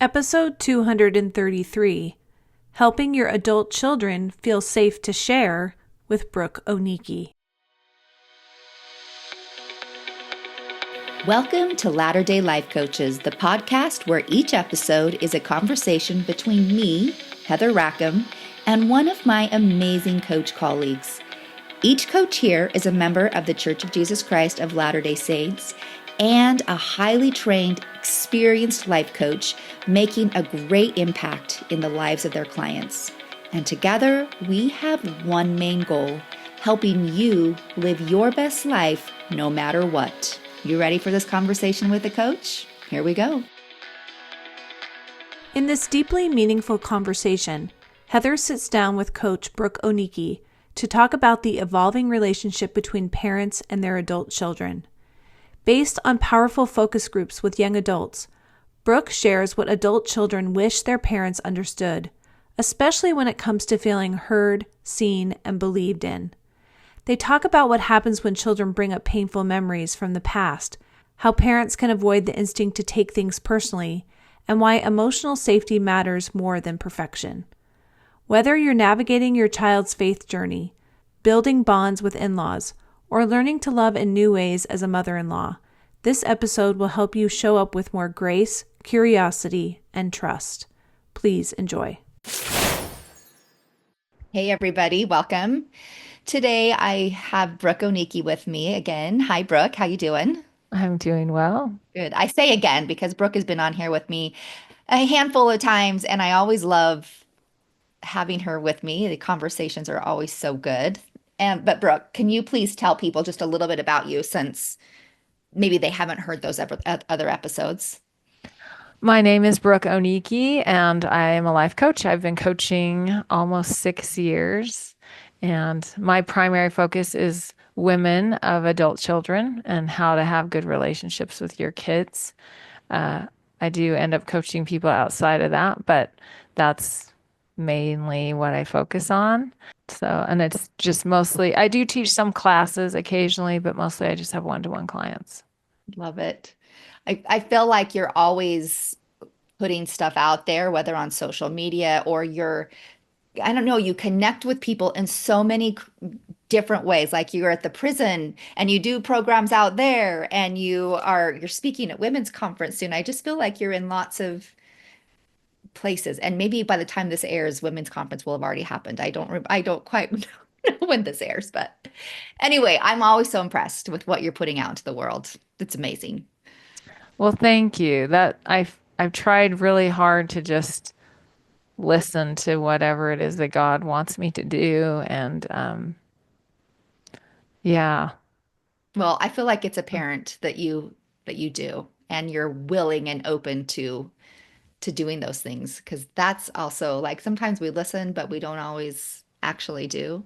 Episode 233, Helping Your Adult Children Feel Safe to Share with Brooke Oniki. Welcome to Latter-day Life Coaches, the podcast where each episode is a conversation between me, Heather Rackham, and one of my amazing coach colleagues. Each coach here is a member of the Church of Jesus Christ of Latter-day Saints and a highly trained, experienced life coach making a great impact in the lives of their clients. And together, we have one main goal, helping you live your best life no matter what. You ready for this conversation with a coach? Here we go. In this deeply meaningful conversation, Heather sits down with Coach Brooke Oniki to talk about the evolving relationship between parents and their adult children. Based on powerful focus groups with young adults, Brooke shares what adult children wish their parents understood, especially when it comes to feeling heard, seen, and believed in. They talk about what happens when children bring up painful memories from the past, how parents can avoid the instinct to take things personally, and why emotional safety matters more than perfection. Whether you're navigating your child's faith journey, building bonds with in-laws, or learning to love in new ways as a mother-in-law, this episode will help you show up with more grace, curiosity, and trust. Please enjoy. Hey everybody, welcome. Today I have Brooke Oniki with me again. Hi Brooke, how you doing? I'm doing well. Good. I say again because Brooke has been on here with me a handful of times and I always love having her with me. The conversations are always so good. But Brooke, can you please tell people just a little bit about you since maybe they haven't heard those other episodes? My name is Brooke Oniki, and I am a life coach. I've been coaching almost 6 years, and my primary focus is women of adult children and how to have good relationships with your kids. I do end up coaching people outside of that, but that's mainly what I focus on. So, and it's just mostly, I do teach some classes occasionally, but mostly I just have one-to-one clients. Love it. I feel like you're always putting stuff out there, whether on social media or I don't know, you connect with people in so many different ways. Like you're at the prison and you do programs out there and you're speaking at women's conference soon. I just feel like you're in lots of places, and maybe by the time this airs, women's conference will have already happened. I don't quite know when this airs, but anyway, I'm always so impressed with what you're putting out into the world. It's amazing. Well, thank you. That I've tried really hard to just listen to whatever it is that God wants me to do, and yeah. Well, I feel like it's apparent that you do, and you're willing and open to doing those things, because that's also like sometimes we listen, but we don't always actually do.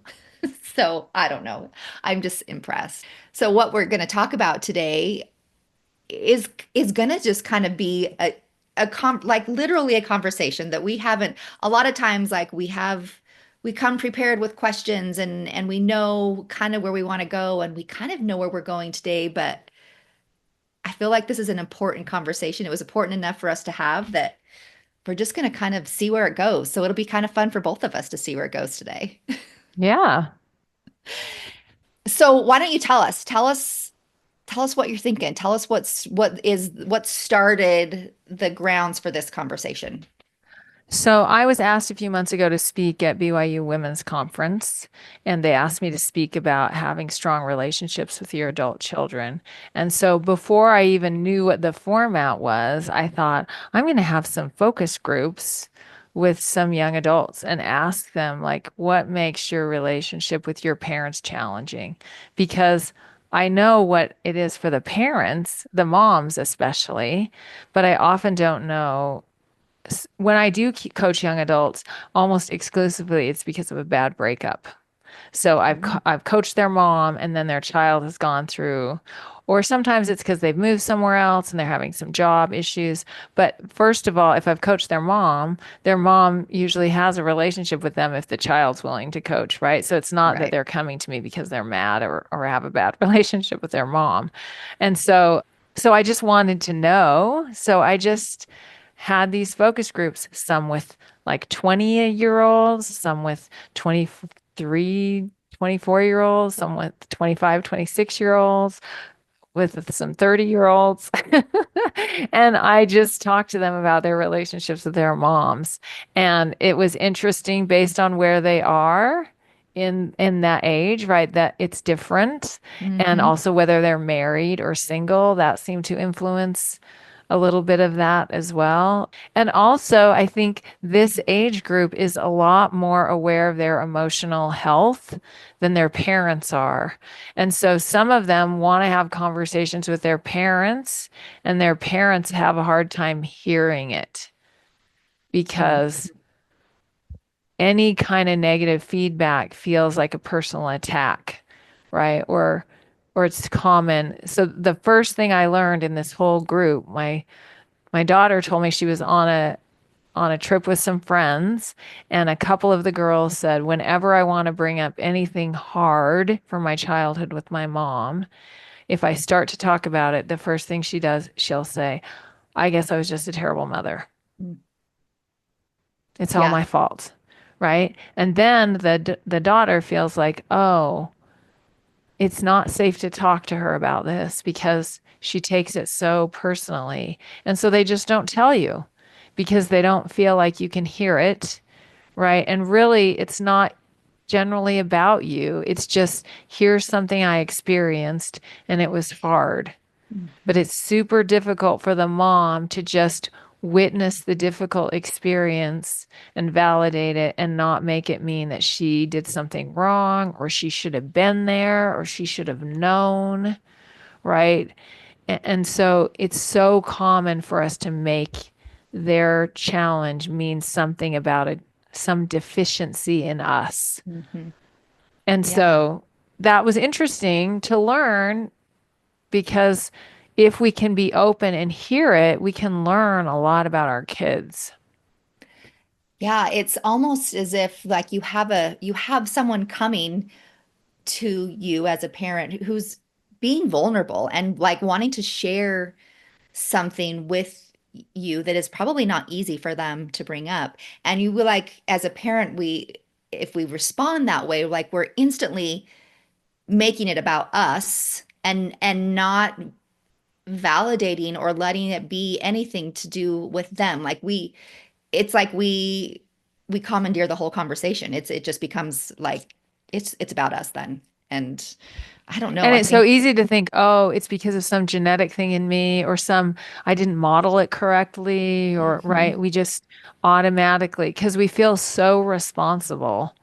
So I don't know. I'm just impressed. So what we're going to talk about today is going to just kind of be like literally a conversation that we haven't a lot of times, like we come prepared with questions and we know kind of where we want to go and we kind of know where we're going today, but I feel like this is an important conversation. It was important enough for us to have that we're just going to kind of see where it goes. So it'll be kind of fun for both of us to see where it goes today. Yeah. So why don't you tell us what you're thinking. Tell us what started the grounds for this conversation. So I was asked a few months ago to speak at BYU Women's Conference, and they asked me to speak about having strong relationships with your adult children. And so before I even knew what the format was, I thought, I'm going to have some focus groups with some young adults and ask them, like, what makes your relationship with your parents challenging? Because I know what it is for the parents, the moms especially, but I often don't know. When I do coach young adults, almost exclusively it's because of a bad breakup. So I've coached their mom and then their child has gone through, or sometimes it's because they've moved somewhere else and they're having some job issues. But first of all, if I've coached their mom usually has a relationship with them if the child's willing to coach, right? So it's not that they're coming to me because they're mad or have a bad relationship with their mom. And so I just wanted to know. So I just had these focus groups, some with like 20-year-olds, some with 23, 24-year-olds, some with 25, 26-year-olds, with some 30-year-olds. And I just talked to them about their relationships with their moms. And it was interesting based on where they are in that age, right? That it's different. And Hmm. also whether they're married or single, that seemed to influence a little bit of that as well. And also, I think this age group is a lot more aware of their emotional health than their parents are. And so some of them want to have conversations with their parents, and their parents have a hard time hearing it Mm. because any kind of negative feedback feels like a personal attack, right? Or it's common. So the first thing I learned in this whole group, my daughter told me she was on a trip with some friends, and a couple of the girls said, whenever I want to bring up anything hard from my childhood with my mom, if I start to talk about it, the first thing she does, she'll say, I guess I was just a terrible mother. Mm. It's all Yeah. my fault. Right. And then the daughter feels like, oh, it's not safe to talk to her about this because she takes it so personally. And so they just don't tell you because they don't feel like you can hear it, right? And really, it's not generally about you. It's just, here's something I experienced and it was hard. But Mhm. it's super difficult for the mom to just witness the difficult experience and validate it and not make it mean that she did something wrong or she should have been there or she should have known, right? And so it's so common for us to make their challenge mean something about some deficiency in us. Mhm. And Yeah. so that was interesting to learn because if we can be open and hear it, we can learn a lot about our kids. Yeah, it's almost as if like you have someone coming to you as a parent who's being vulnerable and like wanting to share something with you that is probably not easy for them to bring up. And you will like as a parent, we if we respond that way, like we're instantly making it about us and not validating or letting it be anything to do with them. Like we it's like we commandeer the whole conversation. It just becomes like it's about us then. And I don't know. And I it's so think easy to think, oh, it's because of some genetic thing in me or some I didn't model it correctly or right. Mhm. We just automatically, because we feel so responsible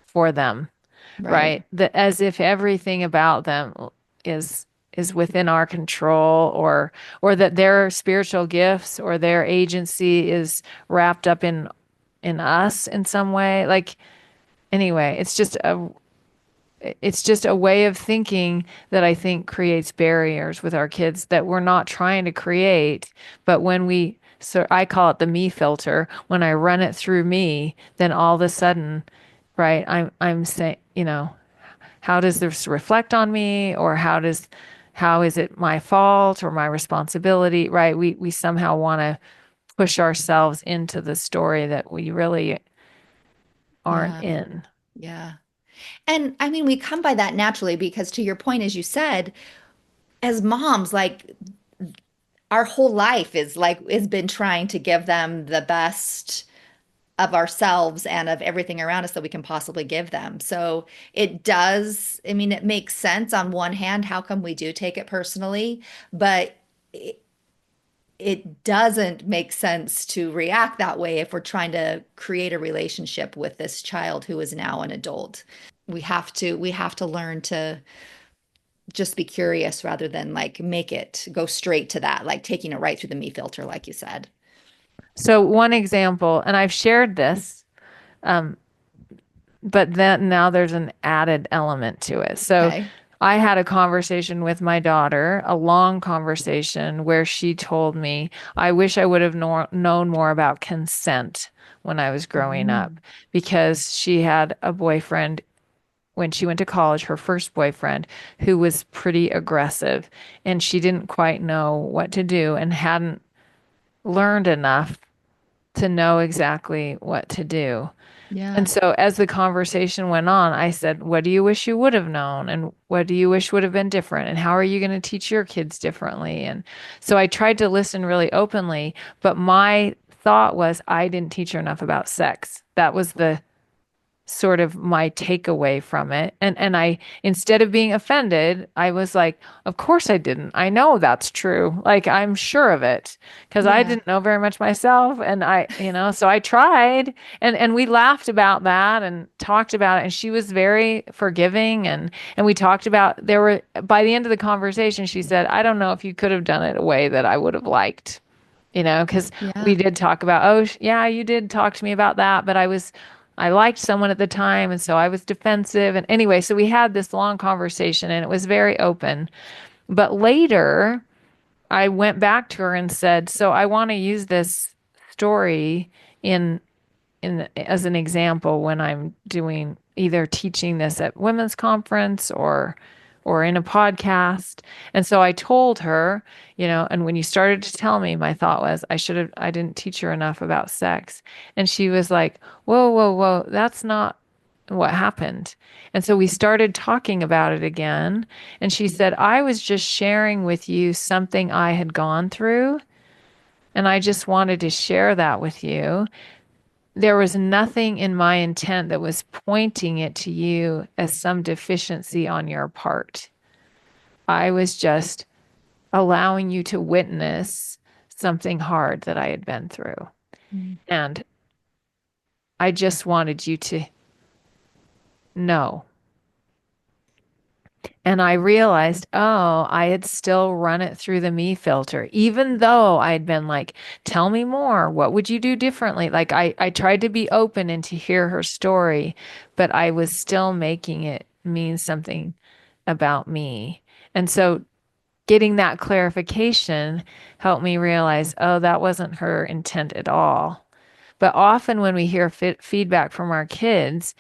for them, Right. right? That as if everything about them is is within our control or that their spiritual gifts or their agency is wrapped up in us in some way. Like anyway, it's just a way of thinking that I think creates barriers with our kids that we're not trying to create. But when we, so I call it the me filter, when I run it through me, then all of a sudden, right, I'm saying, how does this reflect on me? Or how is it my fault or my responsibility? Right. We somehow want to push ourselves into the story that we really aren't Yeah. in. Yeah. And I mean, we come by that naturally because to your point, as you said, as moms, like our whole life is like has been trying to give them the best of ourselves and of everything around us that we can possibly give them. So it does, I mean, it makes sense on one hand, how come we do take it personally, but it doesn't make sense to react that way if we're trying to create a relationship with this child who is now an adult. We have to learn to just be curious rather than like make it go straight to that, like taking it right through the me filter, like you said. So one example, and I've shared this, um, but then now there's an added element to it. So Okay. I had a conversation with my daughter, a long conversation where she told me, I wish I would have known more about consent when I was growing up Mm. because she had a boyfriend when she went to college, her first boyfriend, who was pretty aggressive, and she didn't quite know what to do and hadn't learned enough to know exactly what to do. And Yeah. so as the conversation went on, I said, what do you wish you would have known? And what do you wish would have been different? And how are you going to teach your kids differently? And so I tried to listen really openly, but my thought was I didn't teach her enough about sex. That was the sort of my takeaway from it. And I, instead of being offended, I was like, of course I didn't. I know that's true. Like I'm sure of it because I Yeah. didn't know very much myself. And so I tried and we laughed about that and talked about it. And she was very forgiving and we talked about there were by the end of the conversation, she said, I don't know if you could have done it a way that I would have liked. Because we Yeah. did talk about, oh, yeah, you did talk to me about that, but I liked someone at the time, and so I was defensive. And anyway, so we had this long conversation, and it was very open. But later, I went back to her and said, so I want to use this story in as an example when I'm doing either teaching this at women's conference or in a podcast. And so I told her, and when you started to tell me, my thought was I didn't teach her enough about sex. And she was like, whoa, whoa, whoa, that's not what happened. And so we started talking about it again. And she said, I was just sharing with you something I had gone through. And I just wanted to share that with you. There was nothing in my intent that was pointing it to you as some deficiency on your part. I was just allowing you to witness something hard that I had been through. Mm. And I just wanted you to know. And I realized, oh, I had still run it through the me filter, even though I'd been like, tell me more. What would you do differently? Like I tried to be open and to hear her story, but I was still making it mean something about me. And so getting that clarification helped me realize, oh, that wasn't her intent at all. But often when we hear feedback from our kids,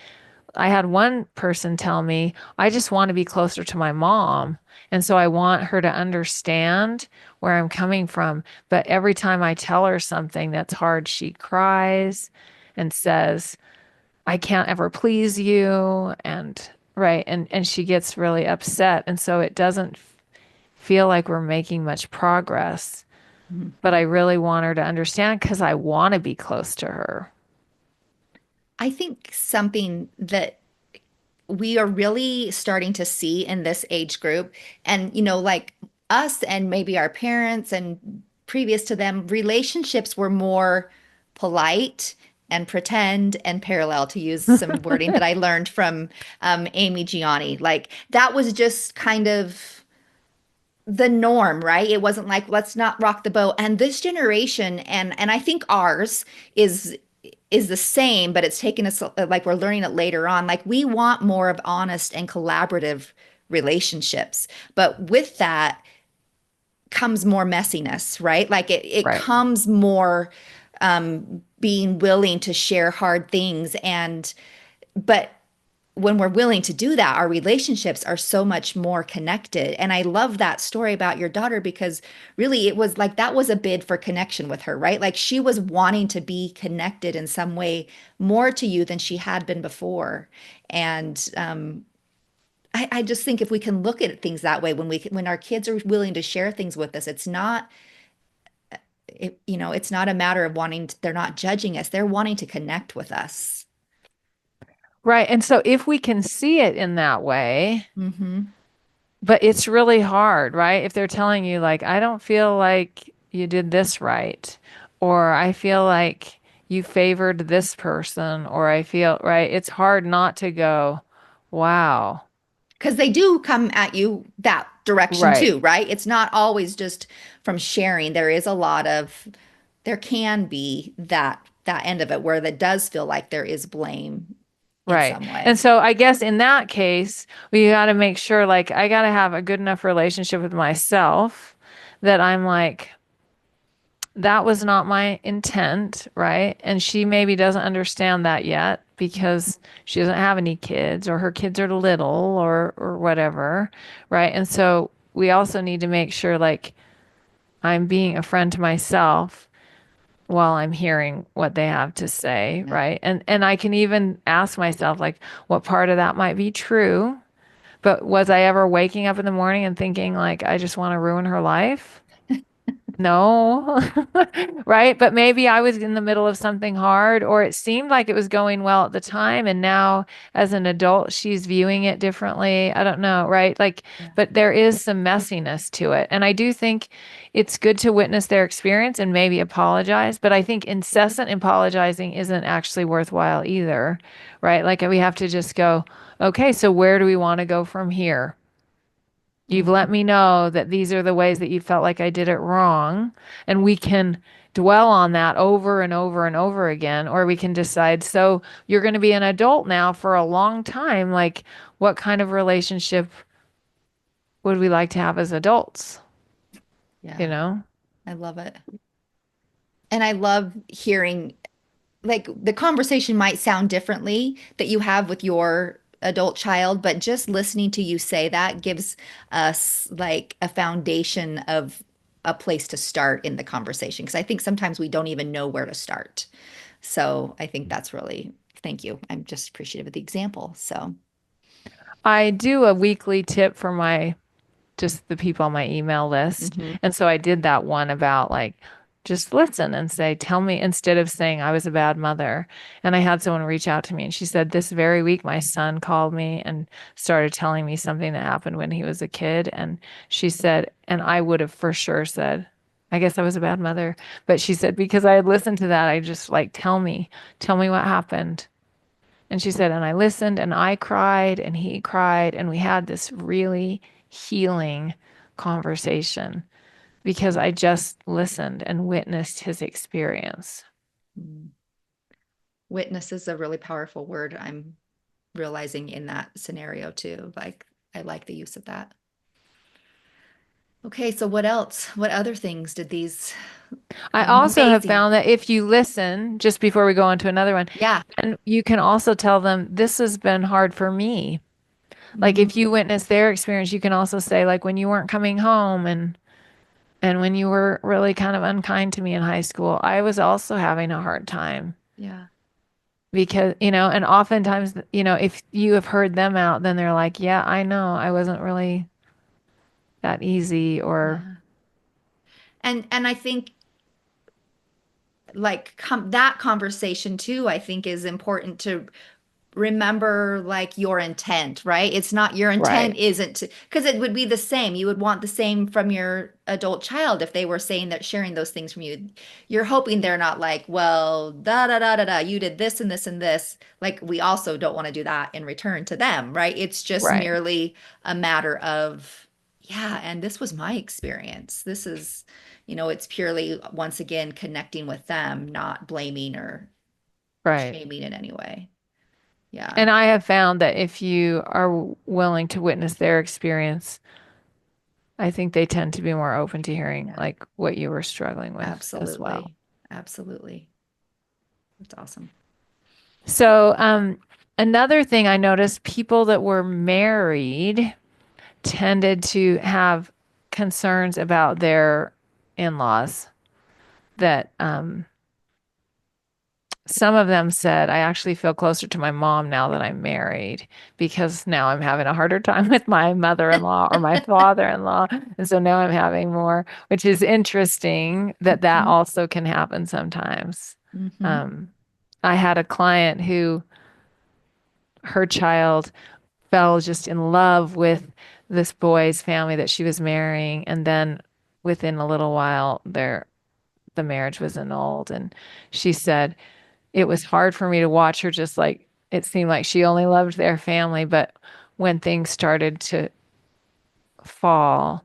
I had one person tell me, I just want to be closer to my mom. And so I want her to understand where I'm coming from. But every time I tell her something that's hard, she cries and says, I can't ever please you. And right. And she gets really upset. And so it doesn't feel like we're making much progress. Mhm. But I really want her to understand because I want to be close to her. I think something that we are really starting to see in this age group, and like us and maybe our parents and previous to them, relationships were more polite and pretend and parallel, to use some wording that I learned from Amy Gianni. Like that was just kind of the norm, right? It wasn't like let's not rock the boat. And this generation, and I think ours is the same, but it's taken us like we're learning it later on. Like we want more of honest and collaborative relationships, but with that comes more messiness, right? Like it Right. comes more being willing to share hard things, and but when we're willing to do that, our relationships are so much more connected. And I love that story about your daughter because really it was like that was a bid for connection with her, right? Like she was wanting to be connected in some way more to you than she had been before. And I just think if we can look at things that way, when our kids are willing to share things with us, it's not a matter of they're not judging us, they're wanting to connect with us. Right. And so if we can see it in that way, Hmm. but it's really hard, right? If they're telling you, like, I don't feel like you did this right, or I feel like you favored this person, or I feel, right? It's hard not to go, wow. Because they do come at you that direction Right. too, right? It's not always just from sharing. There can be that end of it where that does feel like there is blame in Right. some And way. so I guess in that case, we got to make sure, like, I got to have a good enough relationship with myself that I'm like, that was not my intent, right? And she maybe doesn't understand that yet because she doesn't have any kids or her kids are little or whatever, right? And so we also need to make sure like I'm being a friend to myself while I'm hearing what they have to say, Yeah. right? And I can even ask myself like what part of that might be true, but was I ever waking up in the morning and thinking like I just want to ruin her life? No, right? But maybe I was in the middle of something hard, or it seemed like it was going well at the time. And now, as an adult, she's viewing it differently. I don't know, right? Like, Yeah. but there is some messiness to it. And I do think it's good to witness their experience and maybe apologize. But I think incessant apologizing isn't actually worthwhile either, right? Like, we have to just go, okay, so where do we want to go from here? You've let Mhm. me know that these are the ways that you felt like I did it wrong. And we can dwell on that over and over and over again. Or we can decide, so you're going to be an adult now for a long time. Like, what kind of relationship would we like to have as adults? You Yeah. know? I love it. And I love hearing, like, the conversation might sound differently that you have with your adult child, but just listening to you say that gives us like a foundation of a place to start in the conversation. Because I think sometimes we don't even know where to start. So I think that's really, thank you. I'm just appreciative of the example. So, I do a weekly tip for my just the people on my email list. mhm. And so I did that one about like, just listen and say, tell me, instead of saying I was a bad mother. And I had someone reach out to me and she said, this very week, my son called me and started telling me something that happened when he was a kid. And she said, and I would have for sure said, I guess I was a bad mother. But she said, because I had listened to that, I just like, tell me what happened. And she said, and I listened and I cried and he cried. And we had this really healing conversation because I just listened and witnessed his experience. Mm. Witness is a really powerful word. I'm realizing in that scenario too. Like, I like the use of that. Okay, so what else? What other things did these I also have amazing? found that if you listen, just before we go on to another one, Yeah. and you can also tell them, this has been hard for me. Like if Mhm. you witness their experience, you can also say, like when you weren't coming home and when you were really kind of unkind to me in high school, I was also having a hard time. Yeah. Because, and oftentimes, if you have heard them out, then they're like, yeah, I know, I wasn't really that easy or Yeah. And I think like that conversation too, I think is important to remember, like, your intent, right? It's not, your intent right, isn't to, because it would be the same. You would want the same from your adult child if they were saying that, sharing those things from you. You're hoping they're not like, well, da da da da da, you did this and this and this. Like, we also don't want to do that in return to them, right? It's just right, merely a matter of, yeah, and this was my experience. This is, it's purely, once again, connecting with them, not blaming or right. shaming in any way. Yeah. And I have found that if you are willing to witness their experience, I think they tend to be more open to hearing Yeah. like what you were struggling with as well. Absolutely. Absolutely. That's awesome. So, another thing I noticed, people that were married tended to have concerns about their in-laws that some of them said, I actually feel closer to my mom now that I'm married because now I'm having a harder time with my mother-in-law or my father-in-law. And so now I'm having more, which is interesting that that Mhm. also can happen sometimes. Mhm. Um, I had a client who her child fell just in love with this boy's family that she was marrying. And then within a little while, the marriage was annulled. And she said, it was hard for me to watch her just like it seemed like she only loved their family. But when things started to fall,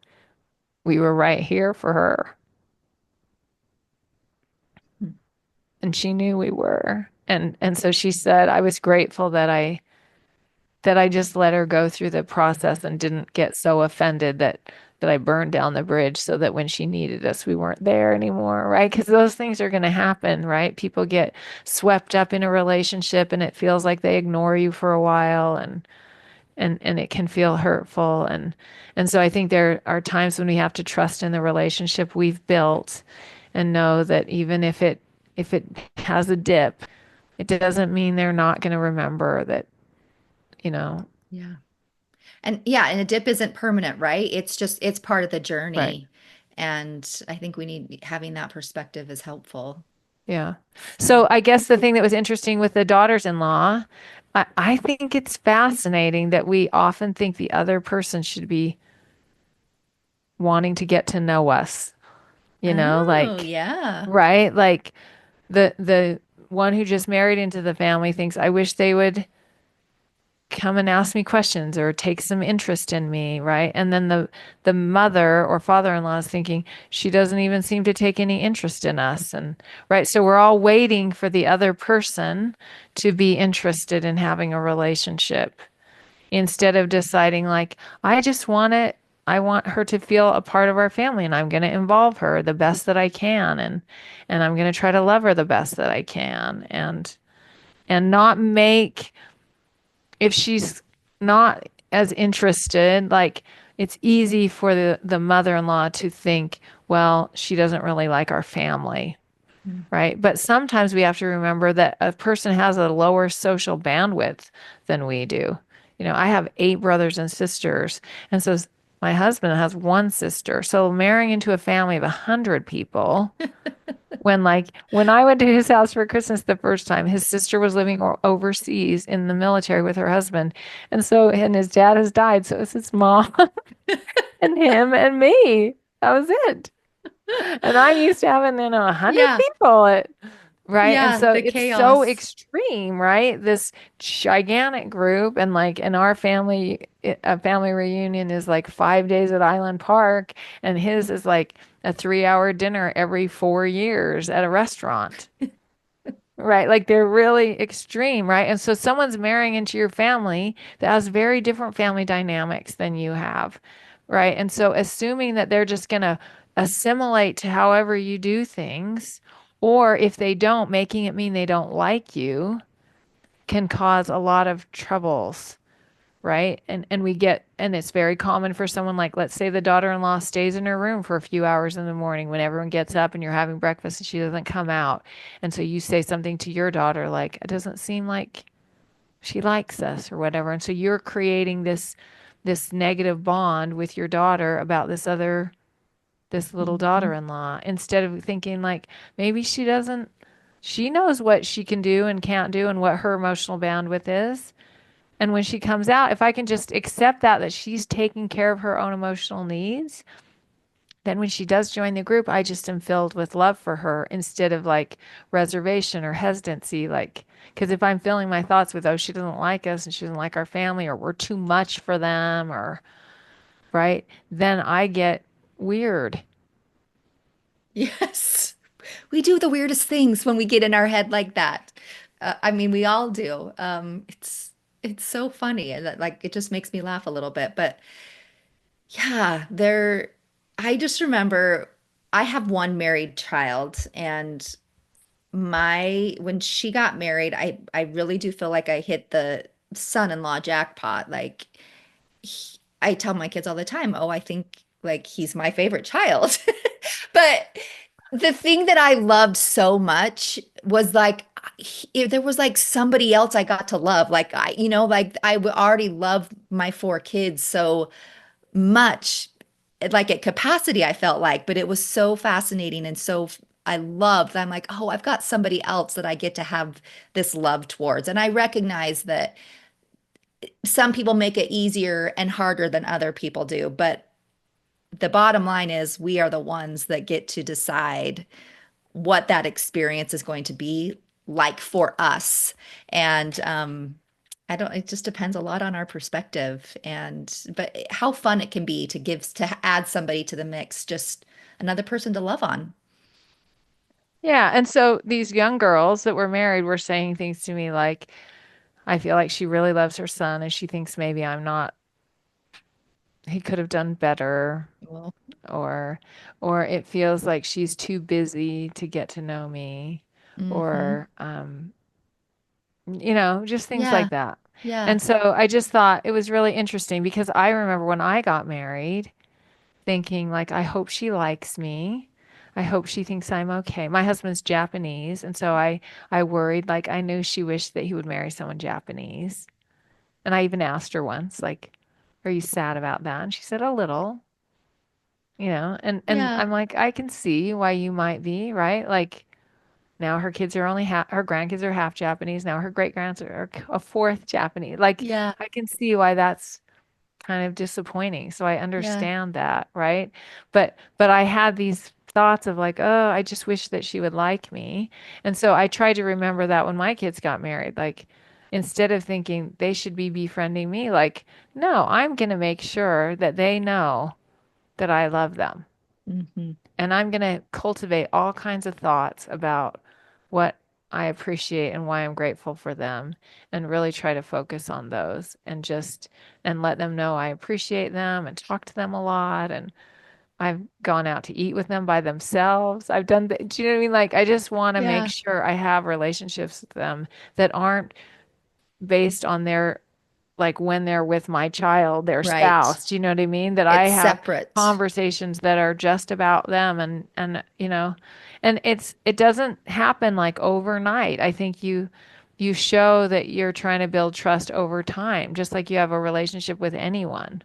we were right here for her. And she knew we were. And so she said, I was grateful that I just let her go through the process and didn't get so offended that I burned down the bridge so that when she needed us, we weren't there anymore, right? Because those things are going to happen, right? People get swept up in a relationship and it feels like they ignore you for a while and it can feel hurtful and so I think there are times when we have to trust in the relationship we've built and know that even if it if it has a dip, it doesn't mean they're not going to remember that, you know, Yeah. And yeah, and a dip isn't permanent, right? It's part of the right. journey. And I think we need having that perspective is helpful. Yeah. Yeah. So I guess the thing that was interesting with the daughters-in-law, I think it's fascinating that we often think the other person should be wanting to get to know us, Oh, like, yeah. right? Like the one who just married into the family thinks, I wish they would come and ask me questions or take some interest in me, right? And then the mother or father-in-law is thinking she doesn't even seem to take any interest in us, and right, so we're all waiting for the other person to be interested in having a relationship instead of deciding like I want her to feel a part of our family and I'm going to involve her the best that I can, and I'm going to try to love her the best that I can, and not make, if she's not as interested, like it's easy for the mother-in-law to think, well, she doesn't really like our family, Mm. right? But sometimes we have to remember that a person has a lower social bandwidth than we do. I have 8 brothers and sisters, and so my husband has one sister. So marrying into a family of 100 people, when I went to his house for Christmas the first time, his sister was living overseas in the military with her husband. And his dad has died. So it's his mom and him and me. That was it. And I'm used to having, 100 Yeah. people right. And Yeah. so The it's so chaos. extreme, right? This gigantic group. And like in our family, a family reunion is like 5 days at Island Park, and his is like a 3-hour dinner every 4 years at a restaurant. Right. Like they're really extreme, right? And so someone's marrying into your family that has very different family dynamics than you have, right? And so assuming that they're just going to assimilate to however you do things, or if they don't, making it mean they don't like you, can cause a lot of troubles, right? And it's very common for someone, like, let's say the daughter-in-law stays in her room for a few hours in the morning when everyone gets up and you're having breakfast and she doesn't come out. And so you say something to your daughter like, it doesn't seem like she likes us or whatever. And so you're creating this negative bond with your daughter about this little Mhm. daughter-in-law, instead of thinking like, maybe she knows what she can do and can't do and what her emotional bandwidth is. And when she comes out, if I can just accept that she's taking care of her own emotional needs, then when she does join the group, I just am filled with love for her instead of like reservation or hesitancy. Like, because if I'm filling my thoughts with, oh, she doesn't like us and she doesn't like our family, or we're too much for them, or right, then I get weird. Yes. We do the weirdest things when we get in our head like that. I mean, we all do. It's so funny, and like it just makes me laugh a little bit. But yeah, I just remember I have one married child, and my when she got married, I really do feel like I hit the son-in-law jackpot. Like I tell my kids all the time, "Oh, I think like he's my favorite child." But the thing that I loved so much was like there was like somebody else I got to love. Like like already love my 4 kids so much, like at capacity, I felt like, but it was so fascinating and I loved. I'm like, oh, I've got somebody else that I get to have this love towards. And I recognize that some people make it easier and harder than other people do, but the bottom line is we are the ones that get to decide what that experience is going to be like for us. And I don't, it just depends a lot on our perspective but how fun it can be to add somebody to the mix, just another person to love on. Yeah. And so these young girls that were married were saying things to me like, I feel like she really loves her son and she thinks maybe I'm not, he could have done better, Well, or it feels like she's too busy to get to know me, hmm. or just things Yeah, like that. yeah. And so I just thought it was really interesting because I remember when I got married thinking like, I hope she likes me. I hope she thinks I'm okay. My husband's Japanese, and so I worried, like I knew she wished that he would marry someone Japanese. And I even asked her once, like, are you sad about that? And she said a little, and Yeah. I'm like, I can see why you might be, right? Like now her kids are only half, her grandkids are half Japanese. Now her great grands are a fourth Japanese. Like Yeah. I can see why that's kind of disappointing. So I Yeah. understand that, right? But I had these thoughts of like, oh, I just wish that she would like me. And so I tried to remember that when my kids got married, like instead of thinking they should be befriending me, like, no, I'm going to make sure that they know that I love them. Hmm. And I'm going to cultivate all kinds of thoughts about what I appreciate and why I'm grateful for them and really try to focus on those and just and let them know I appreciate them and talk to them a lot and I've gone out to eat with them by themselves. I've done do you know what I mean? Like I just want to make Yeah. sure I have relationships with them that aren't based on their like when they're with my child, their Right. spouse. Do you know what I mean? That I It's have separate. conversations that are just about them and and it doesn't happen like overnight. I think you show that you're trying to build trust over time, just like you have a relationship with anyone,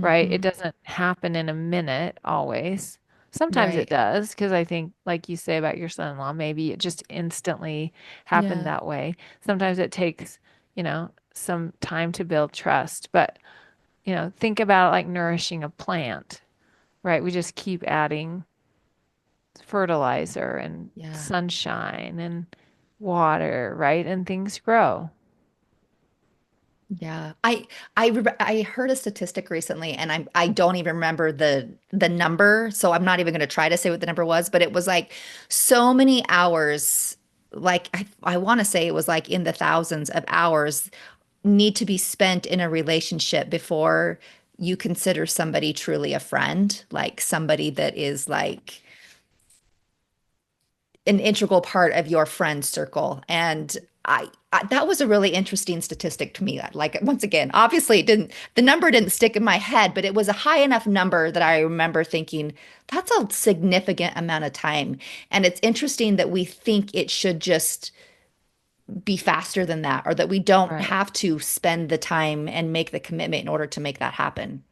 right? It Hmm. doesn't happen in a minute always. Sometimes it Right. does, because I think, like you say about your son-in-law, maybe it just instantly happened Yeah. that way. Sometimes it takes, some time to build trust. But, think about it like nourishing a plant, right? We just keep adding fertilizer and Yeah. sunshine and water, right? And things grow. Yeah. I heard a statistic recently and I don't even remember the number, so I'm not even going to try to say what the number was, but it was like so many hours, like I want to say it was like in the thousands of hours need to be spent in a relationship before you consider somebody truly a friend, like somebody that is like an integral part of your friend circle. And that was a really interesting statistic to me. Like once again, obviously the number didn't stick in my head, but it was a high enough number that I remember thinking that's a significant amount of time. And it's interesting that we think it should just be faster than that, or that we don't Right. have to spend the time and make the commitment in order to make that happen.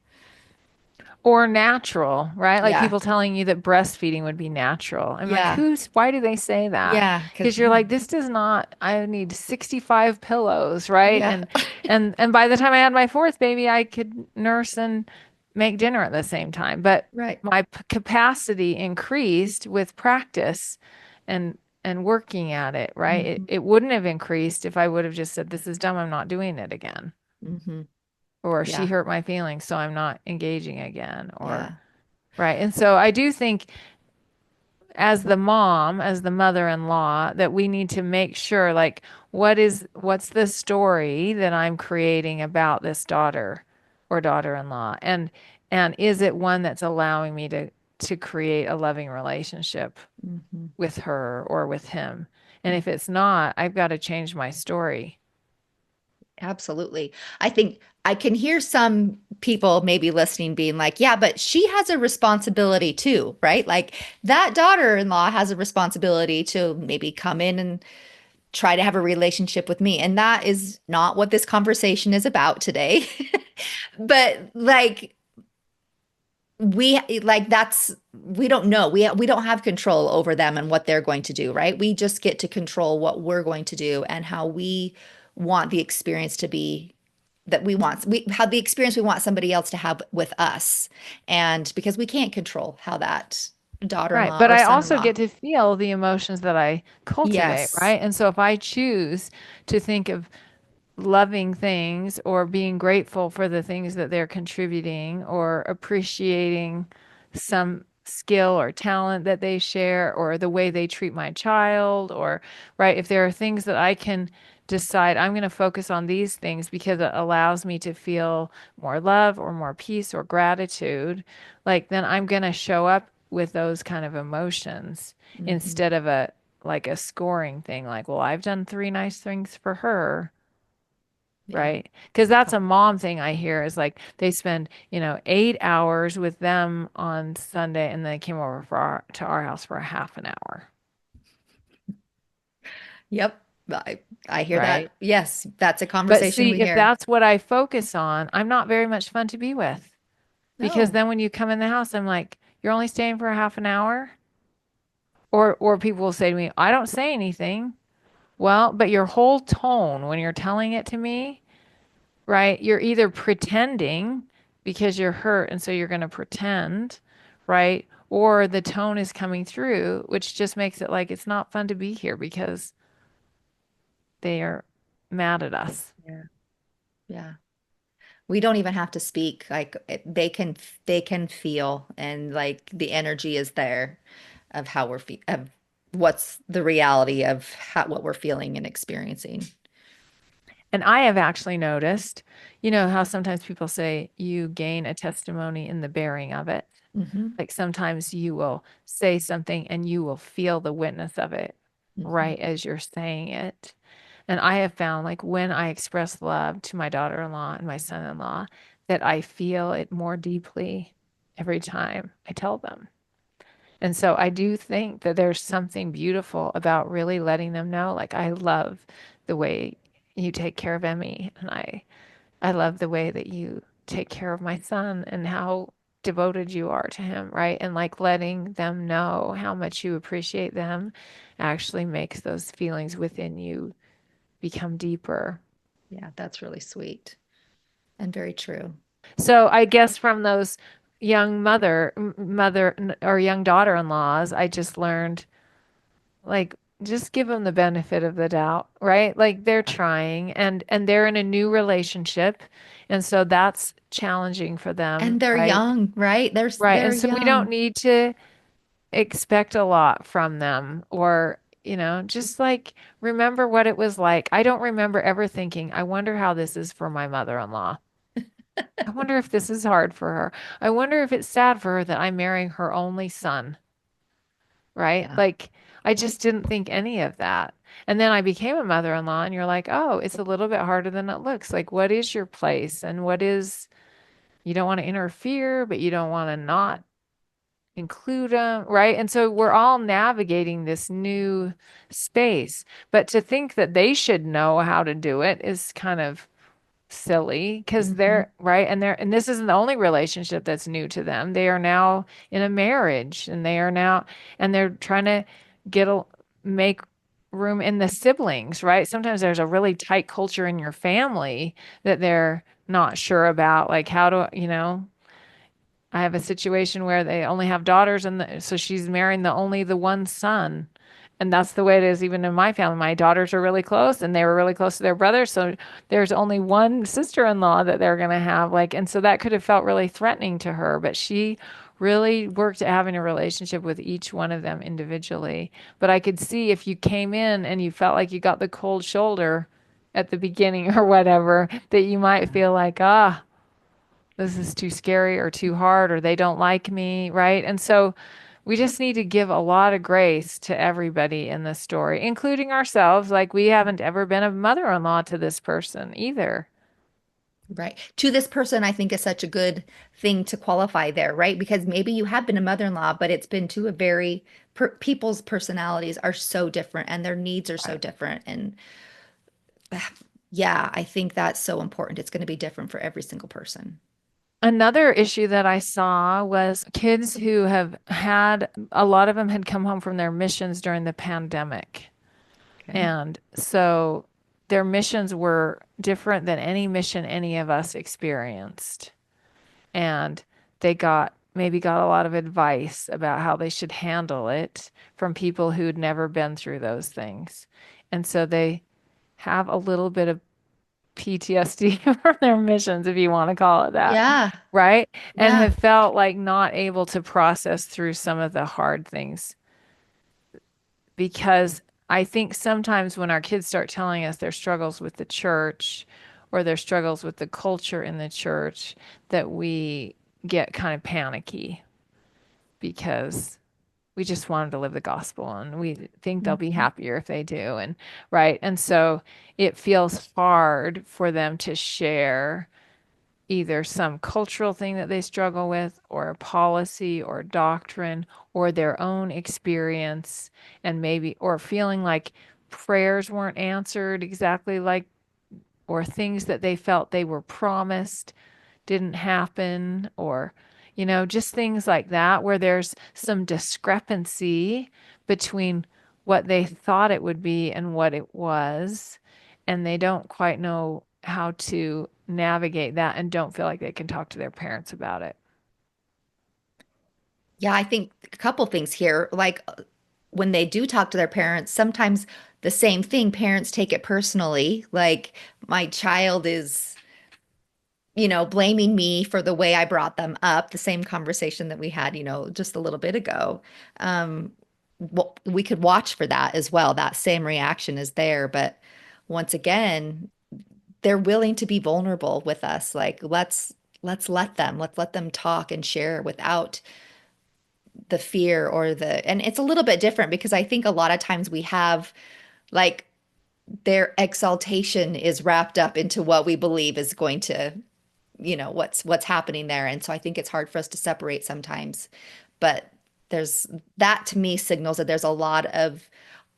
Or natural, right? Like Yeah. people telling you that breastfeeding would be natural. I'm like, Yeah. why do they say that? Yeah. Because, Because you're like, this does not, I need 65 pillows, right? yeah. And by the time I had my fourth baby, I could nurse and make dinner at the same time. But Right. my capacity increased with practice and working at it, right? It Hmm. it wouldn't have increased if I would have just said, this is dumb, I'm not doing it again. Hmm. Or she Yeah. hurt my feelings, so I'm not engaging again. Or Yeah. right. And so I do think as the mom, as the mother-in-law, that we need to make sure like what's the story that I'm creating about this daughter or daughter-in-law? And is it one that's allowing me to create a loving relationship Hmm. with her or with him? And if it's not, I've got to change my story. Absolutely. I think I can hear some people maybe listening being like, yeah, but she has a responsibility too, right? Like that daughter-in-law has a responsibility to maybe come in and try to have a relationship with me. And that is not what this conversation is about today. But like we like that's we don't know. We don't have control over them and what they're going to do, right? We just get to control what we're going to do and how we want the experience to be, that we have the experience we want somebody else to have with us. And because we can't control how that Right. daughter-in-law But or I also son-in-law. get to feel the emotions that I cultivate, Yes. right? And so if I choose to think of loving things or being grateful for the things that they're contributing or appreciating some skill or talent that they share or the way they treat my child or right if there are things that I can decide I'm going to focus on these things because it allows me to feel more love or more peace or gratitude, like then I'm going to show up with those kind of emotions Hmm. instead of a scoring thing like, well, I've done three nice things for her, Yeah. right? Because that's a mom thing I hear is like they spend, 8 hours with them on Sunday and then they came over to our house for a half an hour, Yep. I hear that. right? Yes, that's a But conversation see, we if hear. that's what I focus on, I'm not very much fun to be with because No. then when you come in the house, I'm like, you're only staying for a half an hour? Or people will say to me, I don't say anything. Well, but your whole tone when you're telling it to me, right? You're either pretending because you're hurt and so you're going to pretend, right? Or the tone is coming through, which just makes it like it's not fun to be here because they are mad at us. Yeah. Yeah. We don't even have to speak. Like they can feel, and like the energy is there of how of what's the reality of what we're feeling and experiencing. And I have actually noticed, how sometimes people say you gain a testimony in the bearing of it. Hmm. Like sometimes you will say something and you will feel the witness of it Hmm. right as you're saying it. And I have found like when I express love to my daughter-in-law and my son-in-law, that I feel it more deeply every time I tell them. And so I do think that there's something beautiful about really letting them know, like, I love the way you take care of Emmy, and I love the way that you take care of my son and how devoted you are to him, right? And like letting them know how much you appreciate them actually makes those feelings within you become deeper. Yeah, that's really sweet and very true. So I guess from those young or young daughter-in-laws, I just learned like just give them the benefit of the doubt, right? Like they're trying and they're in a new relationship, and so that's challenging for them, And they're right? young, right? Right. They're And so we don't young. need to expect a lot from them or, just like remember what it was like. I don't remember ever thinking, I wonder how this is for my mother-in-law. I wonder if this is hard for her. I wonder if it's sad for her that I'm marrying her only son, right? Yeah. Like, I just didn't think any of that. And then I became a mother-in-law, and you're like, oh, it's a little bit harder than it looks. Like, what is your place? And you don't want to interfere, but you don't want to not include them, right? And so we're all navigating this new space. But to think that they should know how to do it is kind of silly because Hmm. they're right and this isn't the only relationship that's new to them. They are now in a marriage and they're trying to make room in the siblings, right? Sometimes there's a really tight culture in your family that they're not sure about, like how to, I have a situation where they only have daughters, and so she's marrying only the one son. And that's the way it is even in my family. My daughters are really close and they were really close to their brothers. So there's only one sister-in-law that they're going to have. Like, and so that could have felt really threatening to her, but she really worked at having a relationship with each one of them individually. But I could see if you came in and you felt like you got the cold shoulder at the beginning or whatever, that you might feel like, this is too scary or too hard or they don't like me, right? And so we just need to give a lot of grace to everybody in this story, including ourselves. Like we haven't ever been a mother-in-law to this person either. Right. To this person, I think is such a good thing to qualify there, right? Because maybe you have been a mother-in-law, but it's been to a people's personalities are so different and their needs are so Right. different. And yeah, I think that's so important. It's going to be different for every single person. Another issue that I saw was kids who have had, a lot of them had come home from their missions during the pandemic. Okay. And so their missions were different than any mission any of us experienced. And they maybe got a lot of advice about how they should handle it from people who'd never been through those things. And so they have a little bit of PTSD from their missions, if you want to call it that, Yeah. right? And Yeah. have felt like not able to process through some of the hard things because I think sometimes when our kids start telling us their struggles with the church or their struggles with the culture in the church, that we get kind of panicky because we just want them to live the gospel and we think they'll be Mhm. happier if they do. And right. And so it feels hard for them to share either some cultural thing that they struggle with, or a policy or doctrine, or their own experience, and maybe, or feeling like prayers weren't answered exactly like, or things that they felt they were promised didn't happen, or, just things like that, where there's some discrepancy between what they thought it would be and what it was. And they don't quite know how to navigate that and don't feel like they can talk to their parents about it. Yeah, I think a couple things here. Like when they do talk to their parents, sometimes the same thing, parents take it personally. Like my child is, blaming me for the way I brought them up, the same conversation that we had, just a little bit ago. Um, we could watch for that as well. That same reaction is there, but once again, they're willing to be vulnerable with us. Like let's let them talk and share without the fear or and it's a little bit different because I think a lot of times we have like their exaltation is wrapped up into what we believe is going to, what's happening there. And so I think it's hard for us to separate sometimes. But there's that to me signals that there's a lot of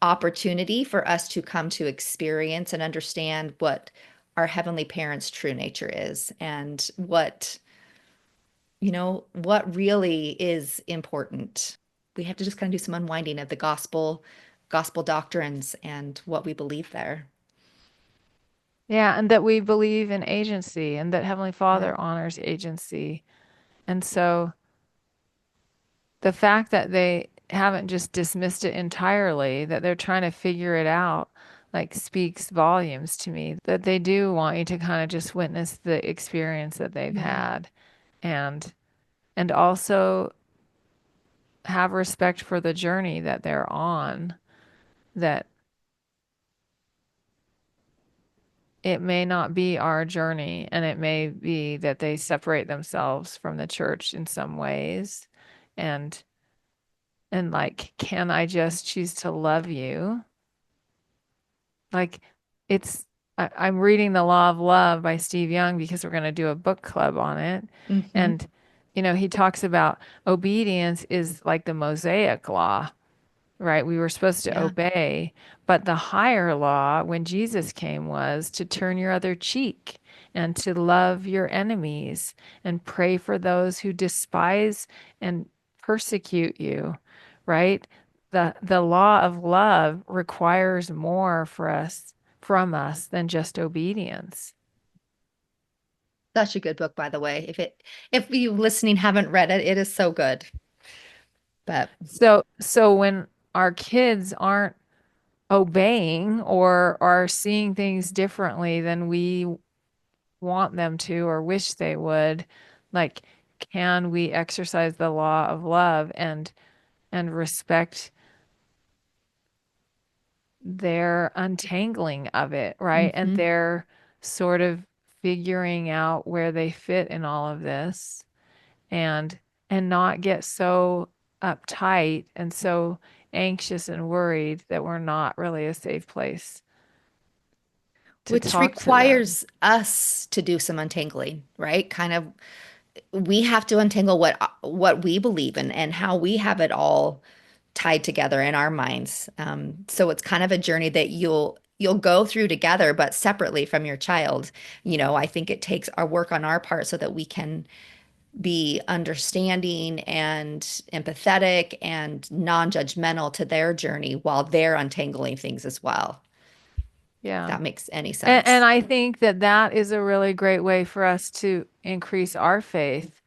opportunity for us to come to experience and understand what our heavenly parents' true nature is and what really is important. We have to just kind of do some unwinding of the gospel doctrines and what we believe there. Yeah, and that we believe in agency and that Heavenly Yeah. Father honors agency. And so the fact that they haven't just dismissed it entirely, that they're trying to figure it out, like speaks volumes to me, that they do want you to kind of just witness the experience that they've Yeah. had, and also have respect for the journey that they're on, that it may not be our journey, and it may be that they separate themselves from the church in some ways. And like, can I just choose to love you? Like, it's I'm reading The Law of Love by Steve Young because we're going to do a book club on it. Hmm. And he talks about obedience is like the Mosaic law, right? We were supposed to Yeah. obey, but the higher law when Jesus came was to turn your other cheek and to love your enemies and pray for those who despise and persecute you, right? The law of love requires more from us than just obedience. Such a good book, by the way. If you listening haven't read it, it is so good. But So when our kids aren't obeying or are seeing things differently than we want them to or wish they would, like, can we exercise the law of love and respect their untangling of it, right? And hmm their sort of figuring out where they fit in all of this, and not get so uptight and so anxious and worried that we're not really a safe place to which talk to them. requires us to do some untangling, right? Kind of we have to untangle what we believe in and how we have it all tied together in our minds. So it's kind of a journey that you'll go through together, but separately from your child. I think it takes our work on our part so that we can be understanding and empathetic and non-judgmental to their journey while they're untangling things as well. If Yeah. that makes any And sense. I think that that is a really great way for us to increase our faith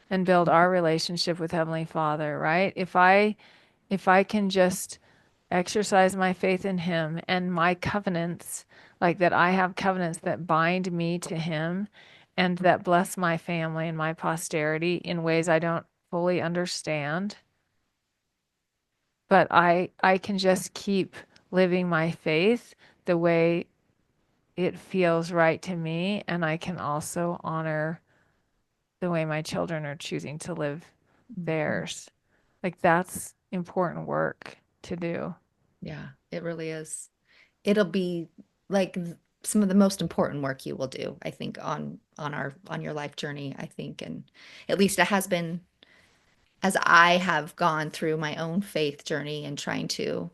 and build our relationship with Heavenly Father, right? If I can just exercise my faith in Him and my covenants, like that I have covenants that bind me to Him and that bless my family and my posterity in ways I don't fully understand, but I can just keep living my faith the way it feels right to me, and I can also honor the way my children are choosing to live Mhm. theirs. Like, that's important work to do. Yeah, it really is. It'll be like some of the most important work you will do, I think, on your life journey, I think. And at least it has been as I have gone through my own faith journey and trying to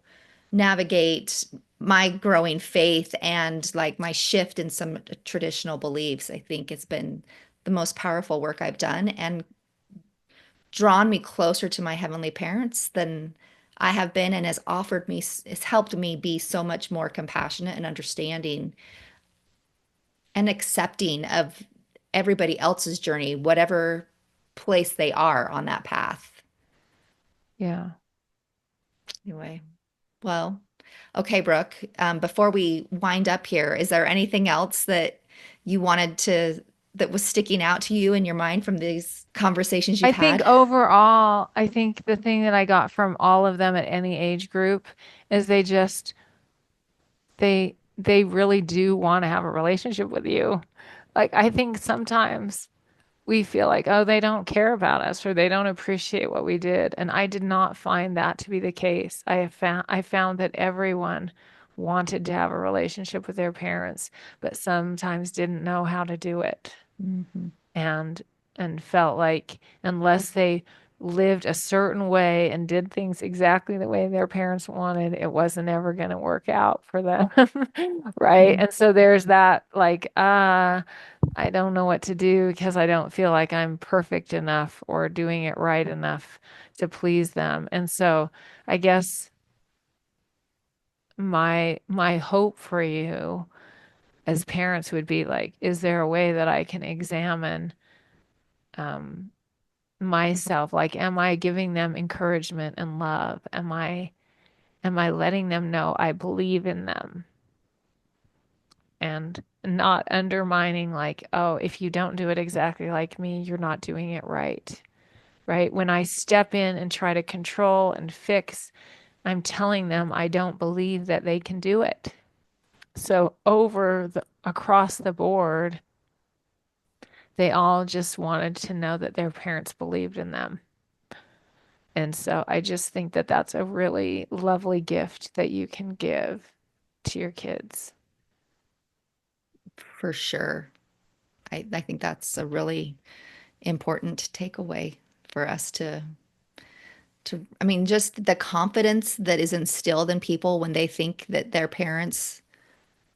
navigate my growing faith and like my shift in some traditional beliefs. I think it's been the most powerful work I've done and drawn me closer to my heavenly parents than I have been, and has offered me, has helped me be so much more compassionate and understanding and accepting of everybody else's journey, whatever place they are on that path. Yeah. Anyway, well, okay, Brooke, before we wind up here, is there anything else that you wanted to, that was sticking out to you in your mind from these conversations you've I think had? overall, I think the thing that I got from all of them at any age group is they really do want to have a relationship with you. Like I think sometimes we feel like, oh, they don't care about us or they don't appreciate what we did. And I did not find that to be the case. I found that everyone wanted to have a relationship with their parents, but sometimes didn't know how to do it. Mhm. And felt like unless they lived a certain way and did things exactly the way their parents wanted, it wasn't ever going to work out for them. Right. Mhm. And so there's that like, I don't know what to do because I don't feel like I'm perfect enough or doing it right enough to please them. And so I guess my hope for you as parents would be like, is there a way that I can examine um, myself? Like, am I giving them encouragement and love? Am I letting them know I believe in them and not undermining like, oh, if you don't do it exactly like me, you're not doing it right. Right? When I step in and try to control and fix, I'm telling them I don't believe that they can do it. So across the board, they all just wanted to know that their parents believed in them. And so I just think that that's a really lovely gift that you can give to your kids. For sure. I think that's a really important takeaway for us to, I mean, just the confidence that is instilled in people when they think that their parents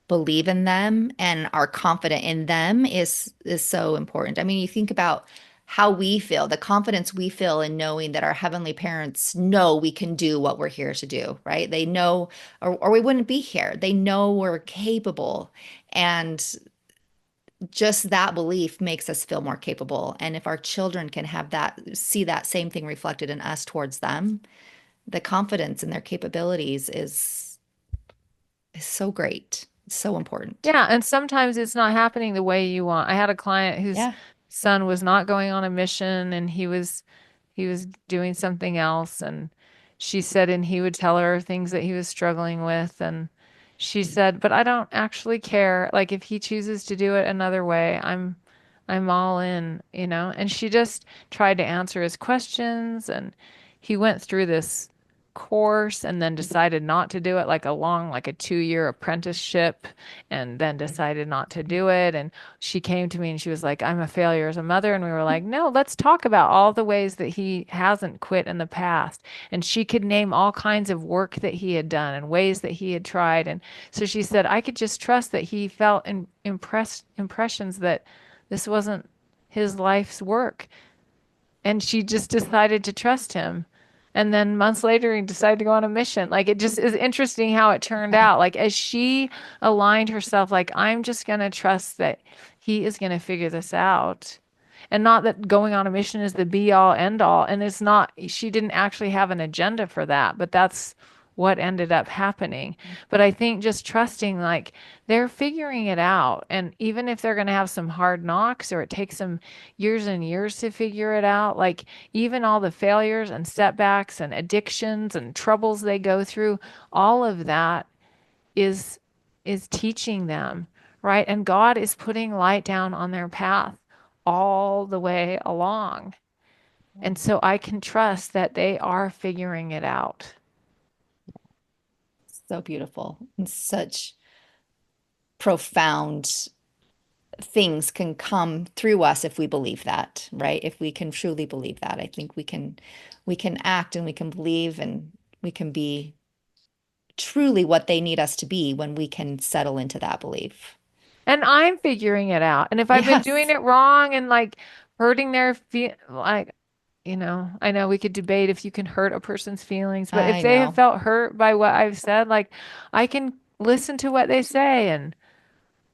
believe in them and are confident in them is so important. I mean, you think about how we feel, the confidence we feel in knowing that our heavenly parents know we can do what we're here to do, right? They know, or we wouldn't be here. They know we're capable. And just that belief makes us feel more capable. And if our children can have that, see that same thing reflected in us towards them, the confidence in their capabilities is so great. It's so important. Yeah, and sometimes it's not happening the way you want. I had a client whose Yeah. son was not going on a mission and he was doing something else and she said and he would tell her things that he was struggling with and she said, "But I don't actually care. Like if he chooses to do it another way, I'm all in, you know?" And she just tried to answer his questions and he went through this course and then decided not to do it like a 2-year apprenticeship and then decided not to do it. And she came to me and she was like, I'm a failure as a mother. And we were like, no, let's talk about all the ways that he hasn't quit in the past. And she could name all kinds of work that he had done and ways that he had tried. And so she said, I could just trust that he felt impressions that this wasn't his life's work. And she just decided to trust him. And then months later, he decided to go on a mission. Like it just is interesting how it turned out. Like as she aligned herself, like I'm just going to trust that he is going to figure this out. And not that going on a mission is the be all end all. And it's not, she didn't actually have an agenda for that, but that's what ended up happening. But I think just trusting, like they're figuring it out. And even if they're going to have some hard knocks or it takes them years and years to figure it out, like even all the failures and setbacks and addictions and troubles they go through, all of that is teaching them, right? And God is putting light down on their path all the way along. And so I can trust that they are figuring it out. So beautiful and such profound things can come through us if we believe that, right? If we can truly believe that, I think we can act and we can believe and we can be truly what they need us to be when we can settle into that belief. And I'm figuring it out. And if I've been doing Yes, it wrong and like hurting their feel, like, I know we could debate if you can hurt a person's feelings, but if I they have know. felt hurt by what I've said, like I can listen to what they say and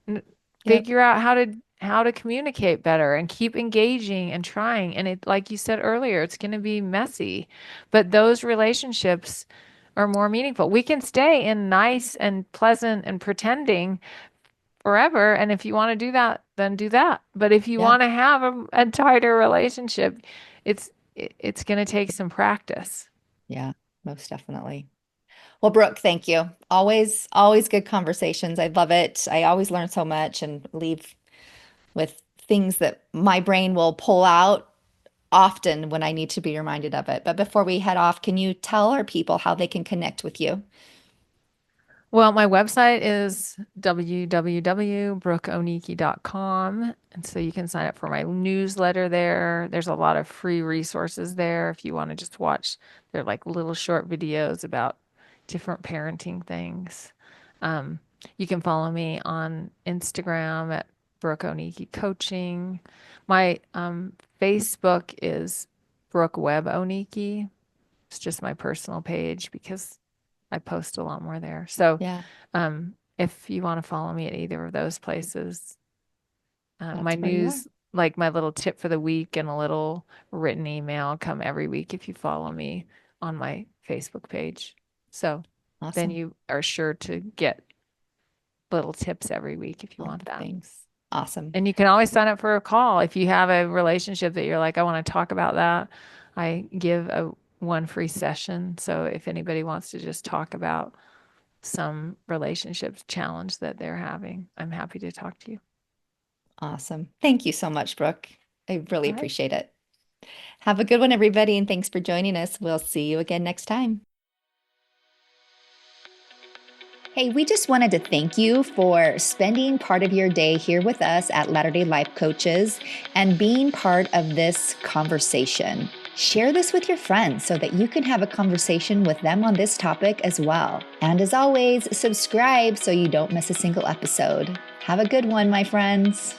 n- Yep. figure out how to communicate better and keep engaging and trying. And it, like you said earlier, it's going to be messy, but those relationships are more meaningful. We can stay in nice and pleasant and pretending forever. And if you want to do that, then do that. But if you Yeah. want to have a tighter relationship, it's going to take some practice. Yeah. Most definitely. Well, Brooke, thank you. Always good conversations. I love it. I always learn so much and leave with things that my brain will pull out often when I need to be reminded of it. But before we head off, can you tell our people how they can connect with you? Well, my website is www.brookeoniki.com. And so you can sign up for my newsletter there. There's a lot of free resources there if you want to just watch. They're like little short videos about different parenting things. Um, you can follow me on Instagram at Brooke Oniki Coaching. My Facebook is Brooke Web Oniki. It's just my personal page because I post a lot more there. So, Yeah, if you want to follow me at either of those places, my that's where you are. news, like my little tip for the week and a little written email come every week if you follow me on my Facebook page. So then Awesome. you are sure to get little tips every week if you All want the that. things. Awesome. And you can always sign up for a call if you have a relationship that you're like, I want to talk about that. I give a one free session. So if anybody wants to just talk about some relationships challenge that they're having, I'm happy to talk to you. Awesome. Thank you so much, Brooke. I really All right. appreciate it. Have a good one, everybody, and thanks for joining us. We'll see you again next time. Hey, we just wanted to thank you for spending part of your day here with us at Latter-day Life Coaches and being part of this conversation. Share this with your friends so that you can have a conversation with them on this topic as well. And as always, subscribe so you don't miss a single episode. Have a good one, my friends.